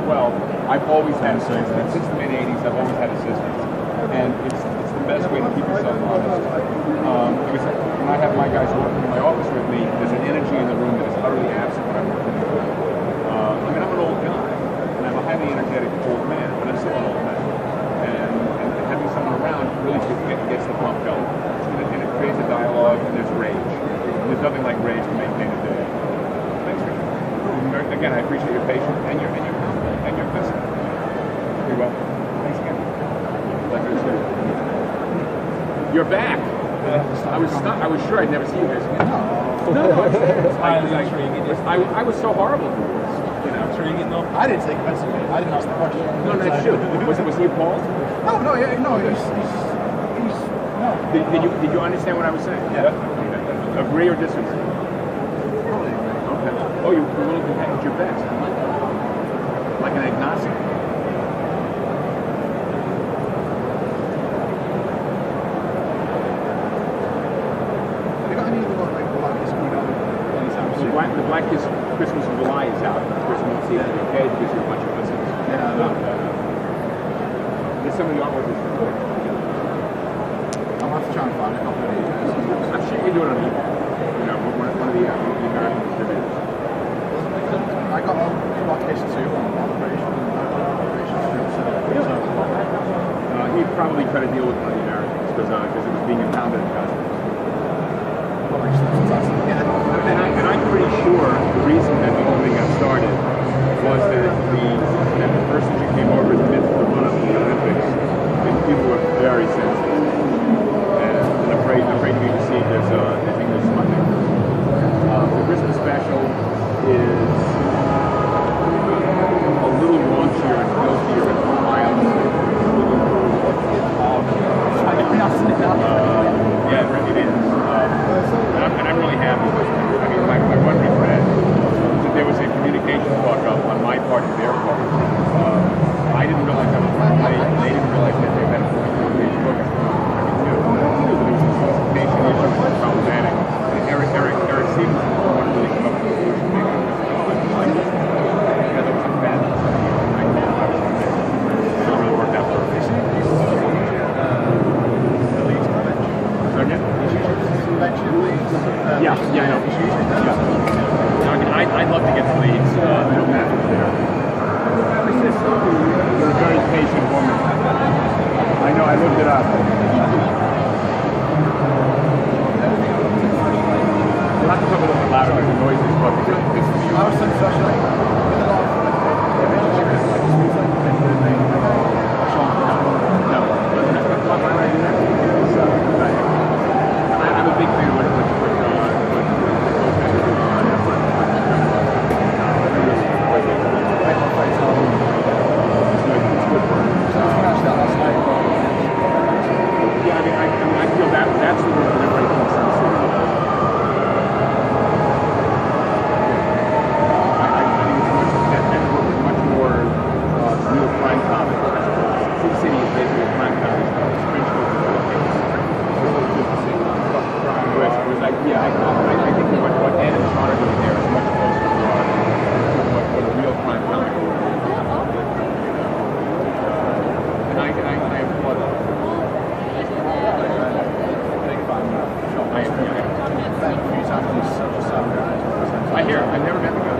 well, I've always had assistants. Since the mid-'80s, I've always had assistants. And it's the best way to keep yourself honest. When I have my guys working in my office with me, there's an energy in the room that is utterly absent when I'm working in the room. I mean, I'm an old guy, and I'm a highly energetic old man, but I'm still an old man. And having someone around really gets the pump going. And it creates a dialogue, and there's rage. And there's nothing like rage to maintain a day. Thanks, Richard. Again, I appreciate your patience and your visit. You're welcome. Thanks again. Pleasure to see you. You're back. I was sure I'd never see you guys again. No. I was so horrible for this. You know, intriguing though. I didn't take offense to it. I didn't ask the question. No, that's true. Was he appalled? No. He's no. Did you understand what I was saying? Yeah. Okay. Agree or disagree? Totally agree. Okay. Oh, you're willing to hedge your bets. I like that. Like an agnostic. The Black Christmas of July is out. Of course, we won't see that okay because you're a bunch of listeners. Yeah. There's some of the artwork is recorded. I'll have to try and find a couple of these. I'm sure you do it on eBay. You know, one of the American distributors. I got a Black Kiss 2 on Operation He probably tried to deal with one of the Americans because it was being impounded in customs. And I'm pretty sure the reason that the whole thing got started was that the person who came over in the midst of the run-up to the Olympics, and people were very sensitive and afraid to be deceived as English Monday. The Christmas special is a little raunchier and filthier and more violent. Yeah, it really is. And I'm really happy with it. I mean, my one regret is that there was a communication fuck-up on my part and their part. I didn't realize I was late, and they didn't realize that they had a point on Facebook. There was a solicitation issue that was problematic. And Eric Stevens wanted to really come up with a solution. Because it was a bad right now. It really worked out perfect. Yeah, I know. Yeah. I'd love to get the leads. It'll happen there. You're a very patient woman. I know, I looked it up. You'll have to talk a little bit louder because the noise is fucking. I was I'm a big fan of what I feel that's the work that everybody thinks is I think it's much more real crime comic. Sin City is basically a crime comic. I think what Ed and Sean are doing there is much closer to what a real crime comic is. And I applaud that. I hear. I've never met the guy.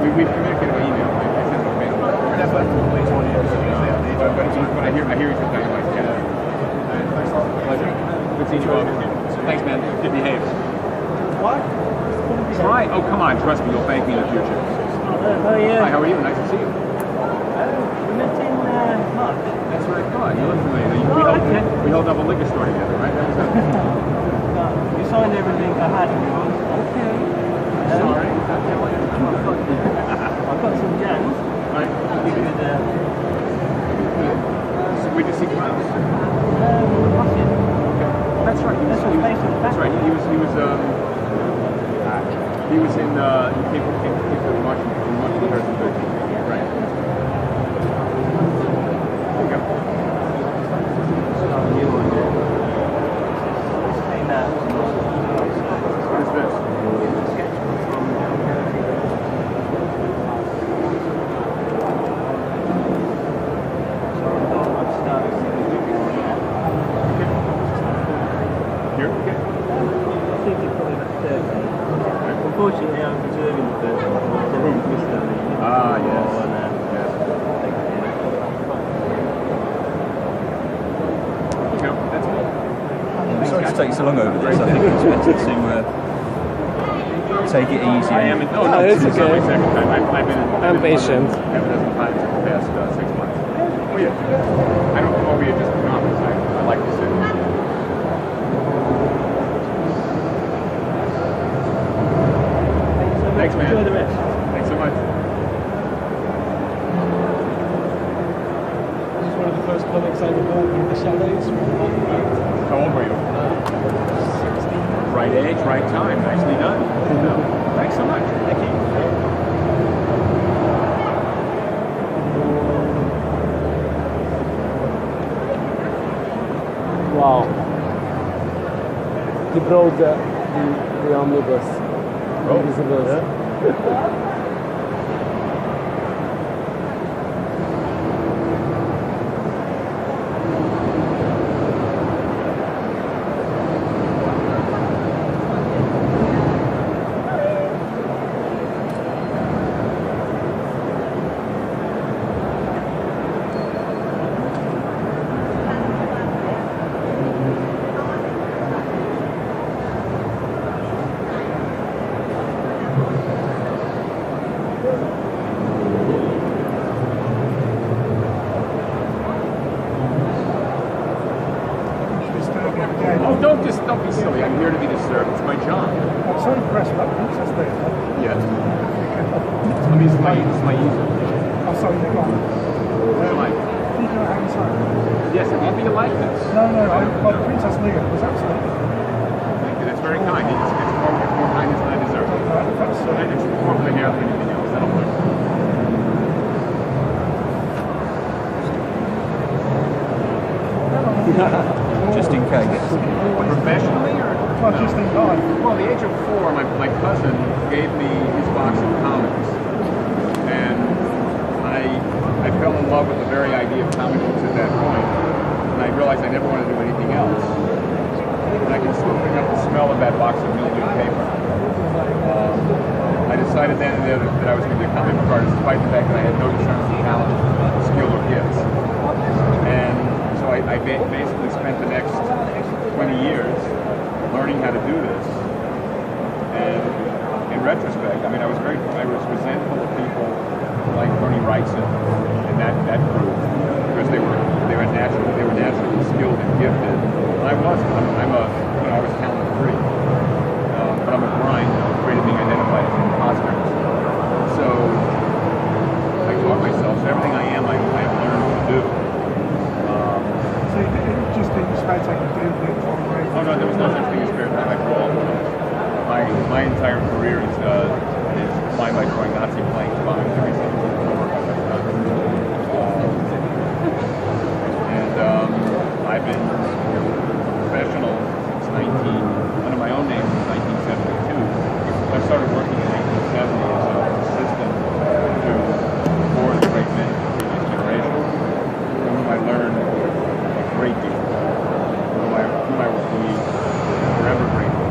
We've communicated by email. I sent him a mail. But I hear he's a guy like that. Pleasure. Good seeing you all. Thanks, man. Good behave. What? Try. Oh, come on. Trust me. You'll thank me in the future. Oh, yeah. Hi, how are you? Nice to see you. We met in March. That's what I thought. You look familiar. We held up a liquor store together, right? That was it. You signed everything I had. Okay. Sorry. I've got some jams. Right. You could, Where'd you see Klaus? Russian. Okay. That's right. That's right. He was in he came to Washington right? There you go. What is this? long over this. I think it's better to take it easy. I am. No, it's this is not okay. my second time. I've been. I'm patient. Half a dozen times in the past 6 months. Oh yeah. I don't come over here just for conference. I like the city. Thanks, man. Enjoy the rest. Thanks so much. This is one of the first comics I recall in the shadows. How old were you? 16. Right age, right time. Nicely done. Thanks so much. Thank you. Wow. He brought the omnibus. Oh. Invisibles. Oh, don't be silly. I'm here to be disturbed. It's my job. I'm so impressed with that Princess there. Yes. Let me explain. This is my easel. Oh, sorry, you're gone. What's it like? You know how you say it? Yes, I'm happy you like this. No, like Princess Leia was absolutely. Thank you. That's very kind. It's more kindness than I deserve. It's more for the hair than anything else. That'll work. Just in case. Professionally or? Well, just in life. Well, at the age of 4, my cousin gave me his box of comics, and I fell in love with the very idea of comic books at that point, and I realized I never wanted to do anything else. And I can still pick up the smell of that box of mildewed paper. I decided then and there that I was going to be a comic book artist, despite the fact that I had no discernible talent, skill, or gifts. And so I basically spent the next 20 years learning how to do this. And in retrospect, I mean, I was resentful of people like Bernie Wrightson and that group because they were naturally skilled and gifted. And I wasn't. I was talent free. But I'm a grind. I'm afraid of being identified as an imposter. So I taught myself. So everything I am, I have learned to do. So it just in spare time you do things on the way. Oh no, there was no such thing as spare time. I do all the time. My entire career is defined by drawing Nazi planes bombing every single work I've ever done. I've been professional since under my own name since 1972. I started working in 1970 as an assistant to four of the great men of this generation, from whom I learned a great deal, whom I will be forever grateful.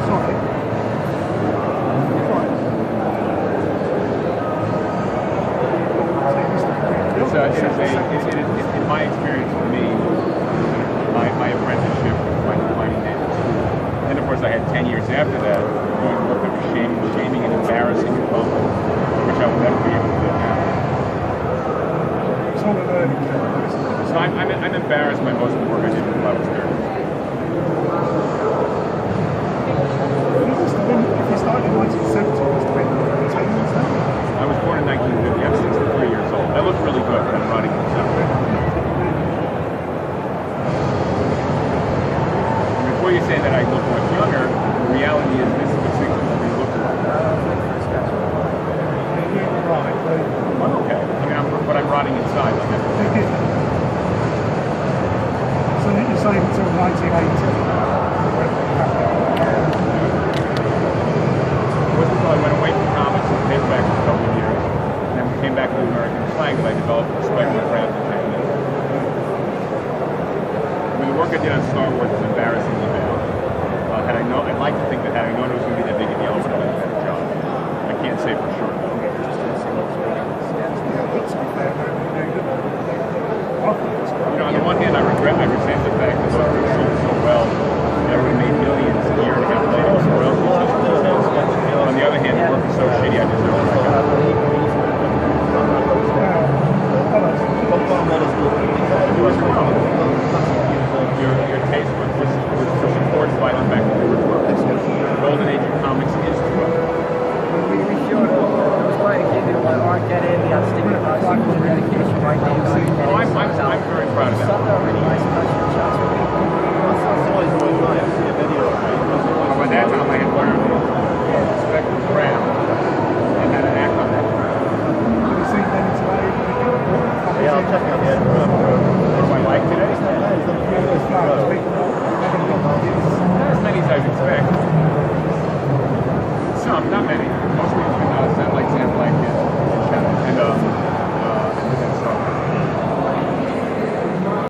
Sorry. In my experience, for me, my apprenticeship was my defining day at school. And of course, I had 10 years after that doing work that was shaming and embarrassing in public, which I will never be able to do now. It's all a learning curve. So I'm embarrassed by most of the work I did when I was 30. If you started in 1970, it must have been 10 years now. I was born in 1950. I'm 63 years old. I look really good when I'm running this out. Before you say that I look much younger, the reality is this is what 63 looks like. You're right. I'm okay. I mean, but I'm rotting inside. Like that. So you're saying until 1980? It wasn't until I went away from comics and came back for a couple of years, and then we came back to the American slang that I developed respect for craft and technique. I mean, the work I did on Star Wars was embarrassingly bad. I'd like to think that had I known it was going to be that big a deal, I would have done a better job. I can't say for sure.